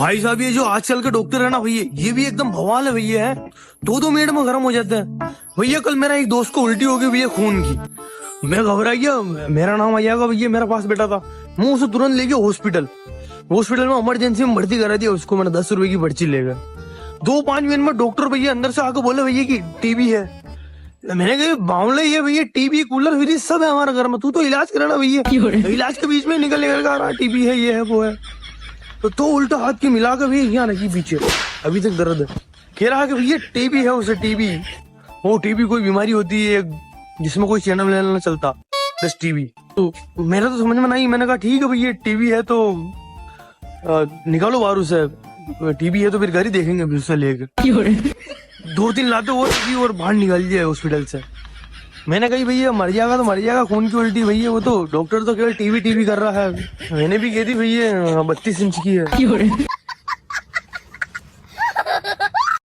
भाई साहब ये जो आजकल के डॉक्टर है ना भैया, ये भी एकदम बवाल है भैया। है 2-2 मिनट में गर्म हो जाते हैं भैया। कल मेरा एक दोस्त को उल्टी हो गई भैया खून की। मैं घबरा गया, मेरा नाम आ जाएगा भैया, मेरा पास बैठा था। मैं उसे तुरंत ले गया हॉस्पिटल में इमरजेंसी में भर्ती करा दिया उसको। मैंने 10 रुपए की पर्ची लेकर 2-5 मिनट में डॉक्टर भैया अंदर से आकर बोले भैया की टीबी है। मैंने कहा मामला ये भैया, टीबी कूलर फ्रिज सब है हमारे घर में, तू तो इलाज कराना भैया। इलाज के बीच में निकल आ रहा टीबी है, ये है वो है। तो उल्टा हाथ की मिला कर भैया यहाँ रखी पीछे, अभी तक दर्द है। कह रहा कि भैया टीबी है उसे, टीबी। वो टीबी कोई बीमारी होती है जिसमें कोई चैनल वैनल नहीं चलता, बस टीबी। तो मेरा तो समझ में नहीं। मैंने कहा ठीक है भैया टीबी है तो निकालो बाहर उसे, टीबी है तो फिर घर ही देखेंगे उसे लेकर। 2-3 लाते और बाहर निकाल दिया हॉस्पिटल से। मैंने कही भैया मर जाएगा तो मर जाएगा, खून की उल्टी भैया, वो तो डॉक्टर तो केवल टीबी कर रहा है। मैंने भी कही थी भैया 32 इंच की है।